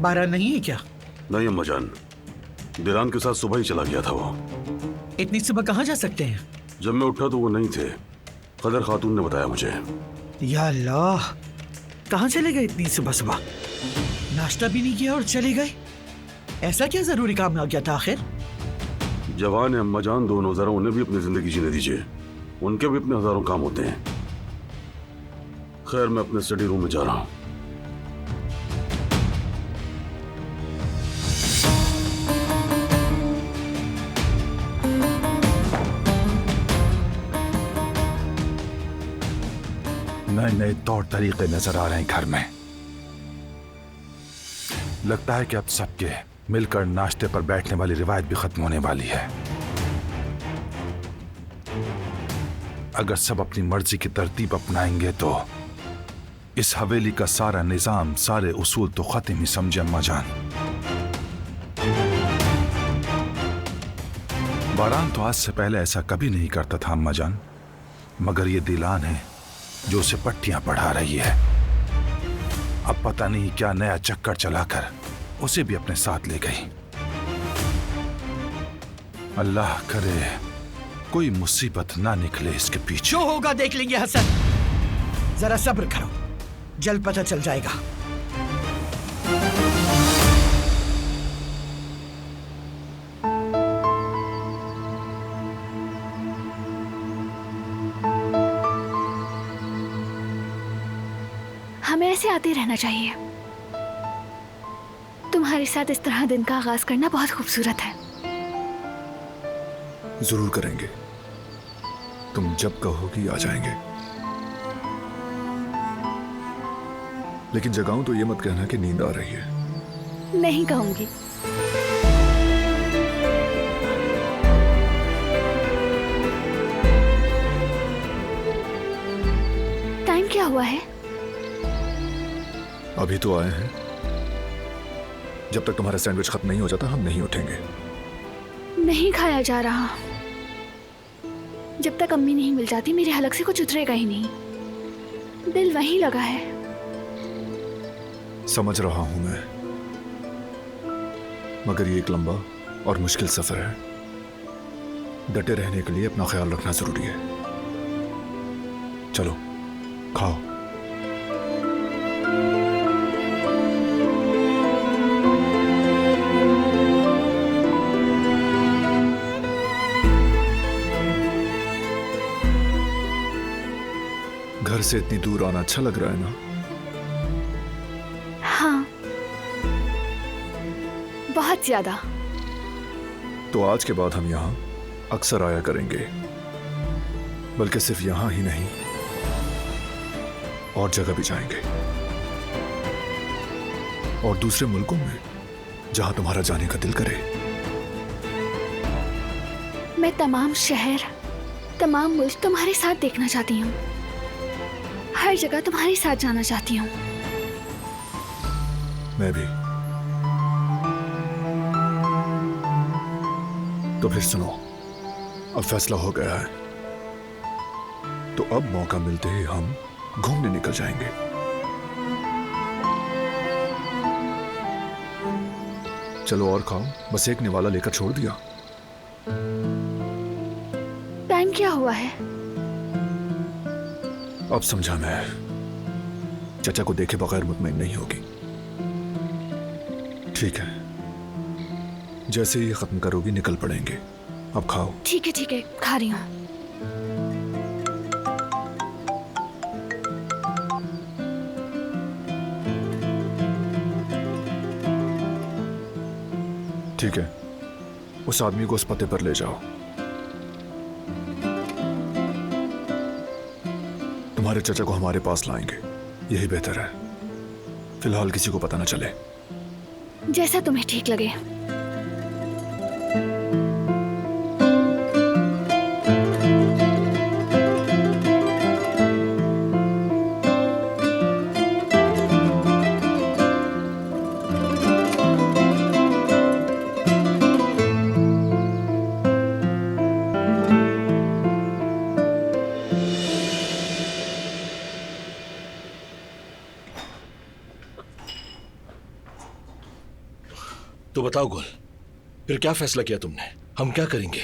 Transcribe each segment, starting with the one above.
बारह नहीं है क्या? नहीं अम्मा जान, दिलान के साथ सुबह ही चला गया था वो। इतनी सुबह कहाँ जा सकते हैं? जब मैं उठा तो वो नहीं थे। कदर खातून ने बताया मुझे। या अल्लाह, कहाँ चले गए इतनी सुबह सुबह? नाश्ता भी नहीं किया और चले गए? ऐसा क्या जरूरी काम आ गया था आखिर? जवान है अम्मा जान, दोनों, जरा उन्हें भी अपनी जिंदगी जीने दीजिए। उनके भी अपने हजारों काम होते हैं। खैर, मैं अपने स्टडी रूम में जा रहा हूँ। नए नए तौर तरीके नजर आ रहे हैं घर में। लगता है कि अब सबके मिलकर नाश्ते पर बैठने वाली रिवायत भी खत्म होने वाली है। अगर सब अपनी मर्जी की तरतीब अपनाएंगे तो इस हवेली का सारा निजाम, सारे उसूल तो खत्म ही समझे अम्मा जान। बारान तो आज से पहले ऐसा कभी नहीं करता था अम्मा जान, मगर ये दिलान है जो उसे पट्टियां पढ़ा रही है। अब पता नहीं क्या नया चक्कर चलाकर उसे भी अपने साथ ले गई। अल्लाह करे कोई मुसीबत ना निकले इसके पीछे। जो होगा देख लेंगे हसन, जरा सब्र करो, जल्द पता चल जाएगा। हमें ऐसे आते रहना चाहिए। तुम्हारे साथ इस तरह दिन का आगाज करना बहुत खूबसूरत है। जरूर करेंगे, तुम जब कहोगी आ जाएंगे। लेकिन जगाऊं तो ये मत कहना कि नींद आ रही है। नहीं कहूंगी। टाइम क्या हुआ है? अभी तो आए हैं। जब तक तुम्हारा सैंडविच खत्म नहीं हो जाता हम नहीं उठेंगे। नहीं खाया जा रहा। जब तक अम्मी नहीं मिल जाती मेरे हलक से कुछ उतरेगा ही नहीं। दिल वहीं लगा है। समझ रहा हूं मैं, मगर ये एक लंबा और मुश्किल सफर है। डटे रहने के लिए अपना ख्याल रखना जरूरी है। चलो खाओ। घर से इतनी दूर आना अच्छा लग रहा है ना? हाँ, बहुत ज्यादा। तो आज के बाद हम यहाँ अक्सर आया करेंगे, बल्कि सिर्फ यहाँ ही नहीं और जगह भी जाएंगे, और दूसरे मुल्कों में जहां तुम्हारा जाने का दिल करे। मैं तमाम शहर, तमाम मुल्क तुम्हारे साथ देखना चाहती हूँ। हर जगह तुम्हारे साथ जाना चाहती हूँ। मैं भी। तो फिर सुनो, अब फैसला हो गया है, तो अब मौका मिलते ही हम घूमने निकल जाएंगे। चलो और खाओ, बस एक निवाला लेकर छोड़ दिया। टाइम क्या हुआ है? अब समझा मैं, चाचा को देखे बगैर मुतमईन नहीं होगी। ठीक है, जैसे ही खत्म करोगी निकल पड़ेंगे। अब खाओ। ठीक है, खा रही हूँ। ठीक है, उस आदमी को उस पते पर ले जाओ। तुम्हारे चाचा को हमारे पास लाएंगे, यही बेहतर है। फिलहाल किसी को पता न चले। जैसा तुम्हें ठीक लगे। तो बताओ गुल, फिर क्या फैसला किया तुमने? हम क्या करेंगे?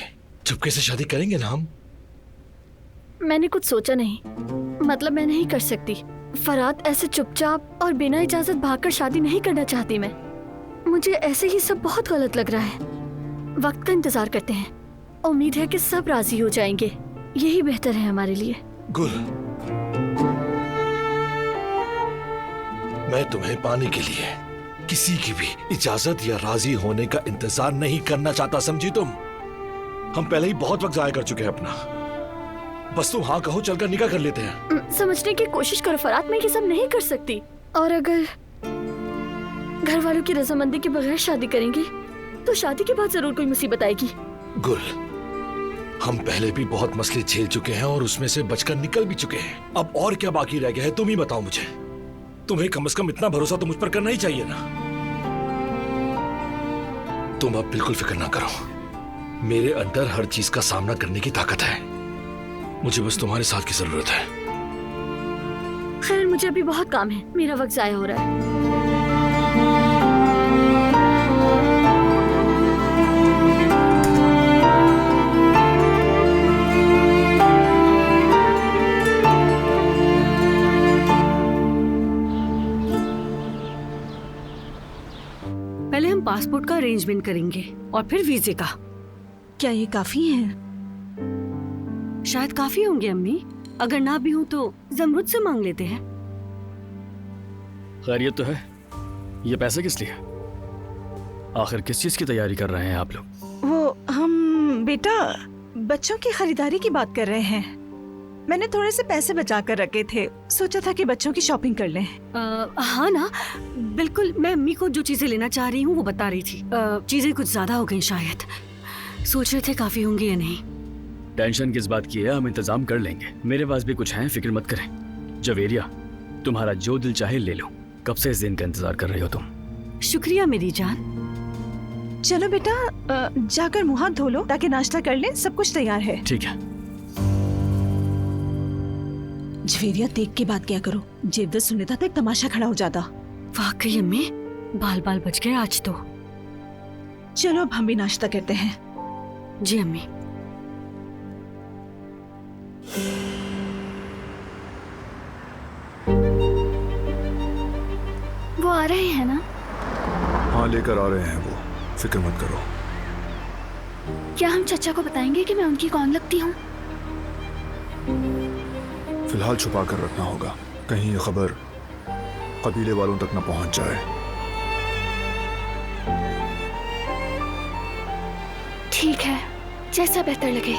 चुपके से शादी करेंगे ना हम? मैंने कुछ सोचा नहीं, मतलब मैं नहीं कर सकती। फरात ऐसे चुपचाप और बिना इजाजत भागकर शादी नहीं करना चाहती मैं। मुझे ऐसे ही सब बहुत गलत लग रहा है। वक्त का इंतजार करते हैं, उम्मीद है कि सब राजी हो जाएंगे, यही बेहतर है हमारे लिए। गुल, मैं तुम्हें पाने के लिए किसी की भी इजाजत या राजी होने का इंतजार नहीं करना चाहता, समझी तुम? हम पहले ही बहुत वक्त जाया कर चुके हैं अपना। बस तुम हाँ कहो, चलकर निकाह कर लेते हैं। समझने की कोशिश करो फरात, मैं ये सब नहीं कर सकती। और अगर घर वालों की रजामंदी के बगैर शादी करेंगी तो शादी के बाद जरूर कोई मुसीबत आएगी। गुल, हम पहले भी बहुत मसले झेल चुके हैं और उसमें से बचकर निकल भी चुके हैं। अब और क्या बाकी रह गया है, तुम ही बताओ मुझे। तुम्हें कम से कम इतना भरोसा तो मुझ पर करना ही चाहिए ना। तुम अब बिल्कुल फिक्र ना करो, मेरे अंदर हर चीज का सामना करने की ताकत है। मुझे बस तुम्हारे साथ की जरूरत है। खैर, मुझे अभी बहुत काम है, मेरा वक्त जाया हो रहा है। पहले हम पासपोर्ट का अरेंजमेंट करेंगे और फिर वीजे का। क्या ये काफी है? शायद काफी होंगे अम्मी, अगर ना भी हो तो जमरुद से मांग लेते हैं। खैरियत तो है। ये पैसे किस लिए? आखिर किस चीज की तैयारी कर रहे हैं आप लोग? वो हम बेटा बच्चों की खरीदारी की बात कर रहे हैं। मैंने थोड़े से पैसे बचा कर रखे थे, सोचा था कि बच्चों की शॉपिंग कर लें। हाँ ना, बिल्कुल। मैं अम्मी को जो चीजें लेना चाह रही हूँ वो बता रही थी। चीजें कुछ ज्यादा हो गई शायद, सोच रहे थे काफी होंगी या नहीं। टेंशन किस बात की है, हम इंतजाम कर लेंगे। मेरे पास भी कुछ है, फिक्र मत करें। जवेरिया, तुम्हारा जो दिल चाहे ले लो। कब से इस दिन का इंतजार कर रहे हो तुम? शुक्रिया मेरी जान। चलो बेटा जाकर मुंह हाथ धो लो ताकि नाश्ता कर लें, सब कुछ तैयार है। ठीक है। जवेरिया, देख के बात क्या करो, जेवदत सुन था तो एक तमाशा खड़ा हो जाता। वाकई अम्मी, बाल बाल बच गए आज तो। चलो अब हम भी नाश्ता करते हैं। जी अम्मी। वो आ रहे हैं ना? हाँ, लेकर आ रहे हैं वो, फिक्र मत करो। क्या हम चचा को बताएंगे कि मैं उनकी कौन लगती हूँ? फिलहाल छुपा कर रखना होगा, कहीं ये खबर कबीले वालों तक न पहुंच जाए। ठीक है, जैसा बेहतर लगे।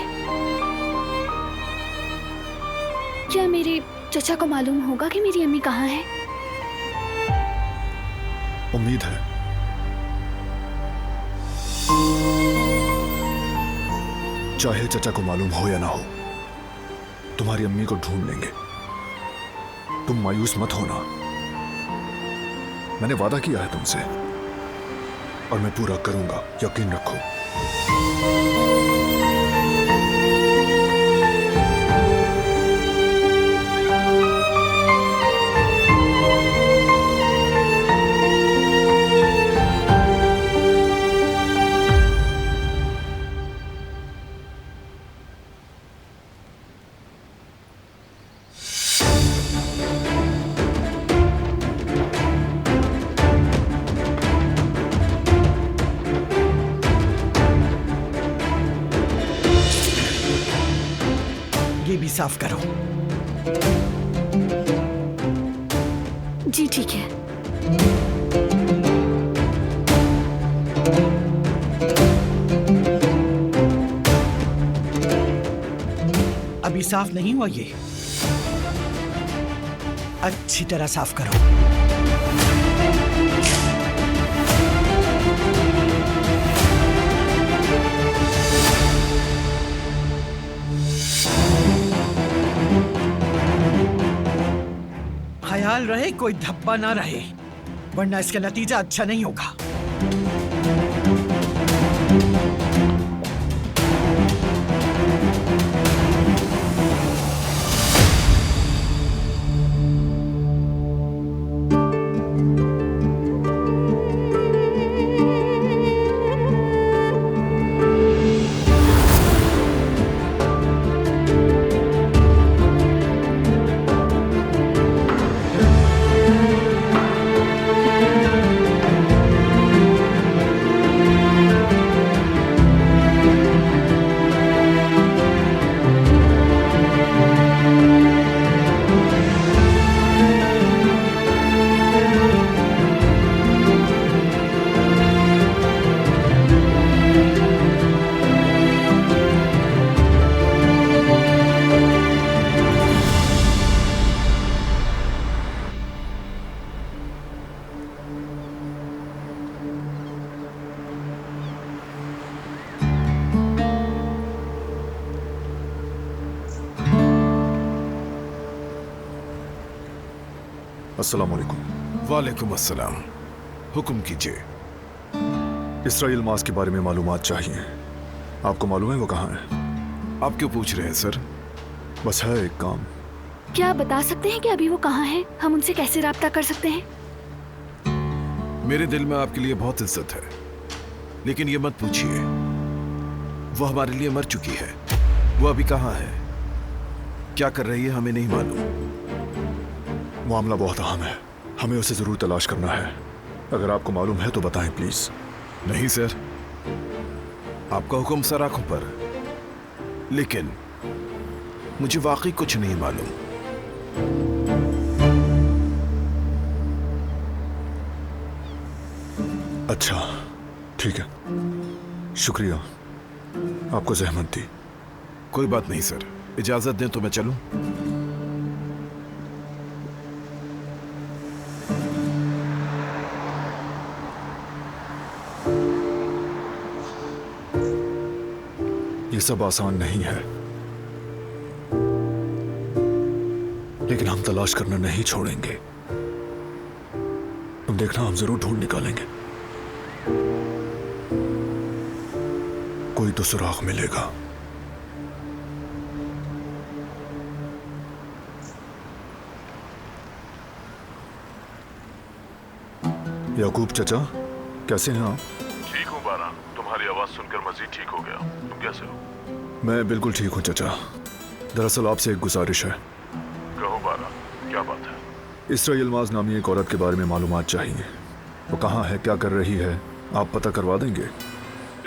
क्या मेरे चचा को मालूम होगा कि मेरी अम्मी कहाँ है? उम्मीद है। चाहे चचा को मालूम हो या ना हो, तुम्हारी अम्मी को ढूंढ लेंगे। तुम मायूस मत होना, मैंने वादा किया है तुमसे और मैं पूरा करूंगा, यकीन रखो। ये भी साफ करो। जी ठीक है। अभी साफ नहीं हुआ ये, अच्छी तरह साफ करो। ख्याल रहे कोई धब्बा ना रहे, वरना इसका नतीजा अच्छा नहीं होगा। अस्सलाम वालेकुम। वालेकुम अस्सलाम। हुक्म कीजिए। इसराइल मास के बारे में मालूमात चाहिए। आपको मालूम है वो कहाँ है? आप क्यों पूछ रहे हैं सर? बस है एक काम। क्या आप बता सकते हैं कि अभी वो कहाँ है? हम उनसे कैसे राब्ता कर सकते हैं? मेरे दिल में आपके लिए बहुत इज्जत है, लेकिन ये मत पूछिए। वो हमारे लिए मर चुकी है। वो अभी कहाँ है, क्या कर रही है, हमें नहीं मालूम। मामला बहुत अहम है, हमें उसे जरूर तलाश करना है। अगर आपको मालूम है तो बताएं प्लीज। नहीं सर, आपका हुक्म सर आंखों पर, लेकिन मुझे वाकई कुछ नहीं मालूम। अच्छा ठीक है, शुक्रिया, आपको जहमत दी। कोई बात नहीं सर, इजाजत दें तो मैं चलूं? ये सब आसान नहीं है, लेकिन हम तलाश करना नहीं छोड़ेंगे। तुम देखना, हम जरूर ढूंढ निकालेंगे। कोई तो सुराग मिलेगा। याकूब चचा, कैसे हैं आप? ठीक हूँ बारा, तुम्हारी आवाज सुनकर मजीद ठीक हो गया। तुम कैसे हो? मैं बिल्कुल ठीक हूँ चचा। दरअसल आपसे एक गुजारिश है। कहो बारा, क्या बात है? इसरा यल्माज नामी एक औरत के बारे में मालूमात चाहिए। वो कहाँ है, क्या कर रही है, आप पता करवा देंगे?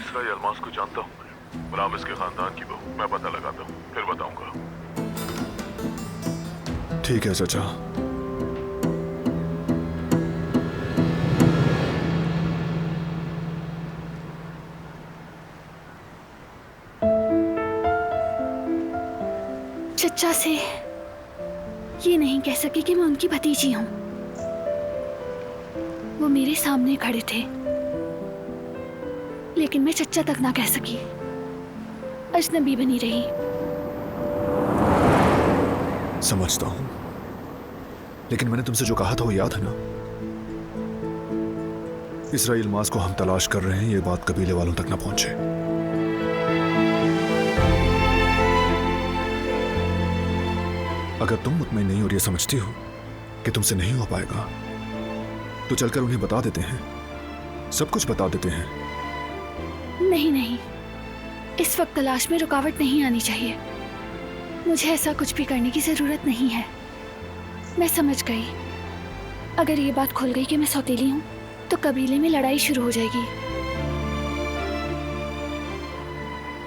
इसरा यल्माज को जानता हूँ मैं, रामिस के खानदान की बहू। मैं पता लगाता हूँ, फिर बताऊंगा। ठीक है चचा। चचा से ये नहीं कह सकी कि मैं उनकी भतीजी हूं। वो मेरे सामने खड़े थे, लेकिन मैं चचा तक ना कह सकी, अजनबी बनी रही। समझता हूं, लेकिन मैंने तुमसे जो कहा था वो याद है ना? इसराइल मास को हम तलाश कर रहे हैं, ये बात कबीले वालों तक ना पहुंचे। अगर तुम मुतमईन नहीं और ये समझती हो कि तुमसे नहीं हो पाएगा, तो चलकर उन्हें बता देते हैं, सब कुछ बता देते हैं। नहीं नहीं, इस वक्त तलाश में रुकावट नहीं आनी चाहिए। मुझे ऐसा कुछ भी करने की जरूरत नहीं है। मैं समझ गई, अगर ये बात खुल गई कि मैं सौतेली हूं, तो कबीले में लड़ाई शुरू हो जाएगी।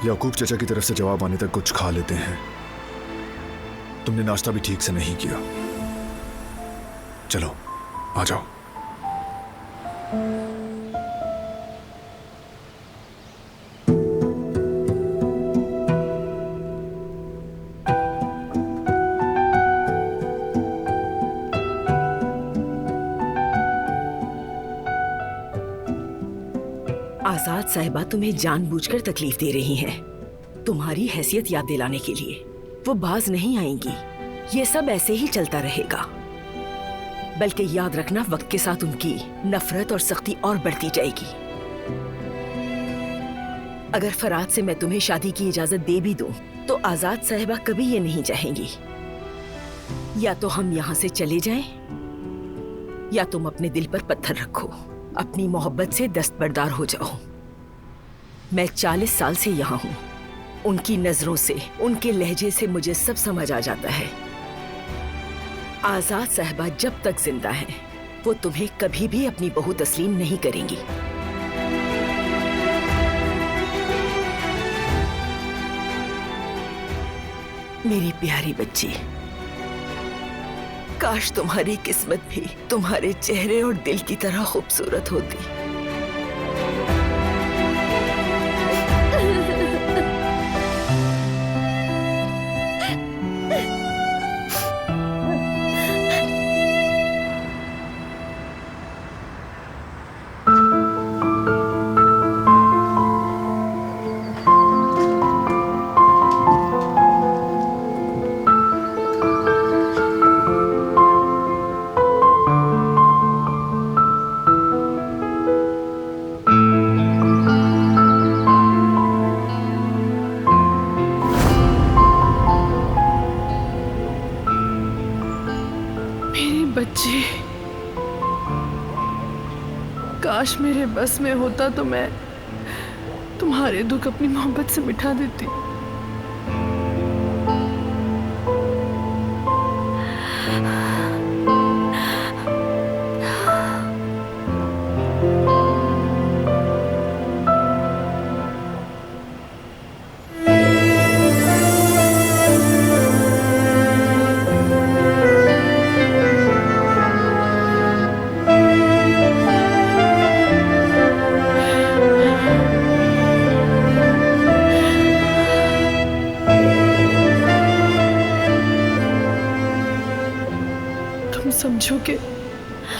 याकूब चचा की तरफ से जवाब आने तक कुछ खा लेते हैं। तुमने नाश्ता भी ठीक से नहीं किया। चलो आ जाओ। आजाद साहिबा तुम्हें जानबूझकर तकलीफ दे रही हैं, तुम्हारी हैसियत याद दिलाने के लिए। वो बाज नहीं आएंगी, ये सब ऐसे ही चलता रहेगा। बल्कि याद रखना, वक्त के साथ उनकी नफरत और सख्ती और बढ़ती जाएगी। अगर फराद से मैं तुम्हें शादी की इजाजत दे भी दूं, तो आजाद साहिबा कभी ये नहीं चाहेंगी। या तो हम यहाँ से चले जाएं, या तुम अपने दिल पर पत्थर रखो, अपनी मोहब्बत से दस्तबरदार हो जाओ। मैं 40 साल से यहाँ हूँ। उनकी नजरों से, उनके लहजे से मुझे सब समझ आ जाता है। आजाद साहिबा जब तक जिंदा हैं, वो तुम्हें कभी भी अपनी बहू तस्लीम नहीं करेंगी। मेरी प्यारी बच्ची, काश तुम्हारी किस्मत भी तुम्हारे चेहरे और दिल की तरह खूबसूरत होती। मेरे बस में होता तो मैं तुम्हारे दुख अपनी मोहब्बत से मिटा देती। समझो कि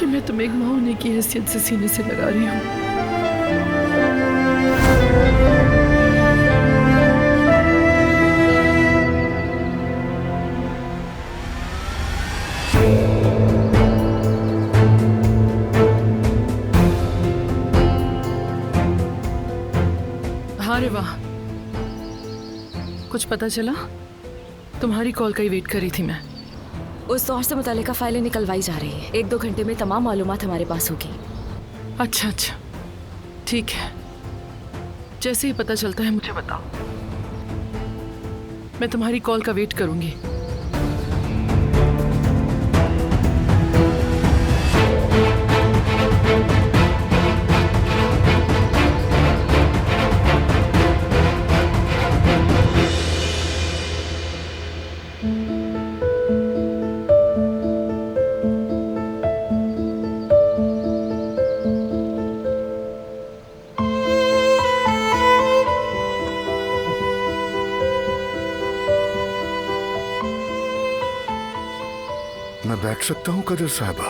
मैं तुम्हें एक माँ होने की हैसियत से सीने से लगा रही हूँ। हाँ रे वाह, कुछ पता चला? तुम्हारी कॉल का ही वेट कर रही थी मैं। उस दौर से मुतालिका फाइलें निकलवाई जा रही है। 1-2 घंटे में तमाम मालूमात हमारे पास होगी। अच्छा अच्छा, ठीक है। जैसे ही पता चलता है मुझे बताओ। मैं तुम्हारी कॉल का वेट करूंगी। मैं बैठ सकता हूँ कदर साहबा?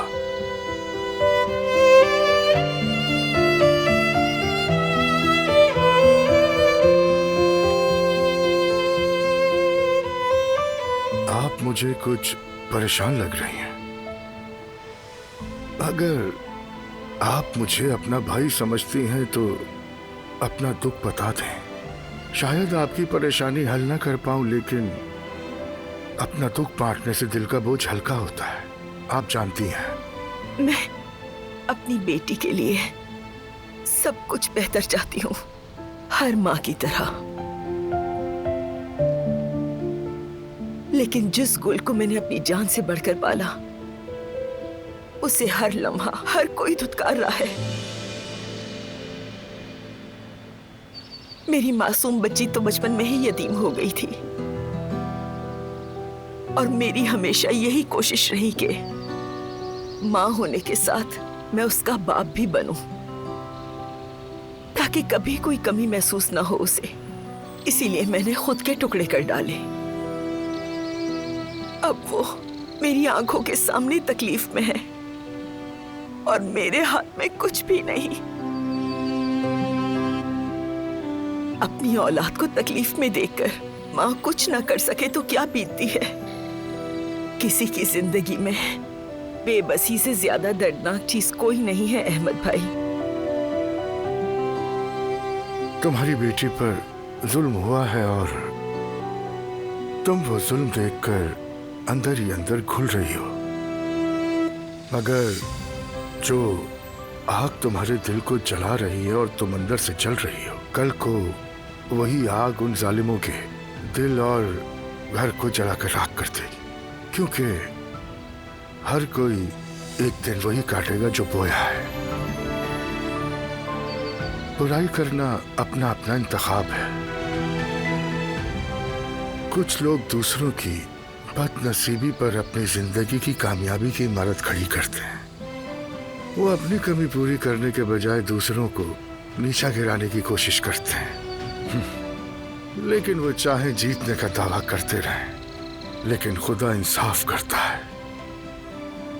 आप मुझे कुछ परेशान लग रही हैं। अगर आप मुझे अपना भाई समझती हैं तो अपना दुख बता दें। शायद आपकी परेशानी हल ना कर पाऊं, लेकिन अपना दुख बांटने से दिल का बोझ हल्का होता है, आप जानती हैं। मैं अपनी बेटी के लिए सब कुछ बेहतर चाहती हूँ, हर माँ की तरह। लेकिन जिस गुल को मैंने अपनी जान से बढ़कर पाला, उसे हर लम्हा हर कोई धुतकार रहा है। मेरी मासूम बच्ची तो बचपन में ही यतीम हो गई थी, और मेरी हमेशा यही कोशिश रही कि माँ होने के साथ मैं उसका बाप भी बनूं, ताकि कभी कोई कमी महसूस ना हो उसे। इसीलिए मैंने खुद के टुकड़े कर डाले। अब वो मेरी आंखों के सामने तकलीफ में है और मेरे हाथ में कुछ भी नहीं। अपनी औलाद को तकलीफ में देखकर माँ कुछ ना कर सके तो क्या बीतती है। किसी की जिंदगी में बेबसी से ज्यादा दर्दनाक चीज कोई नहीं है अहमद भाई। तुम्हारी बेटी पर जुल्म हुआ है और तुम वो जुल्म देखकर अंदर ही अंदर घुल रही हो, मगर जो आग तुम्हारे दिल को जला रही है और तुम अंदर से जल रही हो, कल को वही आग उन जालिमों के दिल और घर को जलाकर राख कर देगी। क्योंकि हर कोई एक दिन वही काटेगा जो बोया है। बुराई करना अपना अपना इंतखाब है। कुछ लोग दूसरों की बदनसीबी पर अपनी जिंदगी की कामयाबी की इमारत खड़ी करते हैं। वो अपनी कमी पूरी करने के बजाय दूसरों को नीचा गिराने की कोशिश करते हैं। लेकिन वो चाहे जीतने का दावा करते रहें, लेकिन खुदा इंसाफ करता है।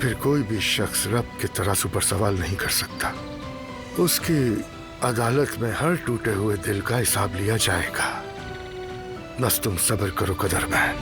फिर कोई भी शख्स रब के तराजू पर सवाल नहीं कर सकता। उसकी अदालत में हर टूटे हुए दिल का हिसाब लिया जाएगा। बस तुम सब्र करो कदरमैन।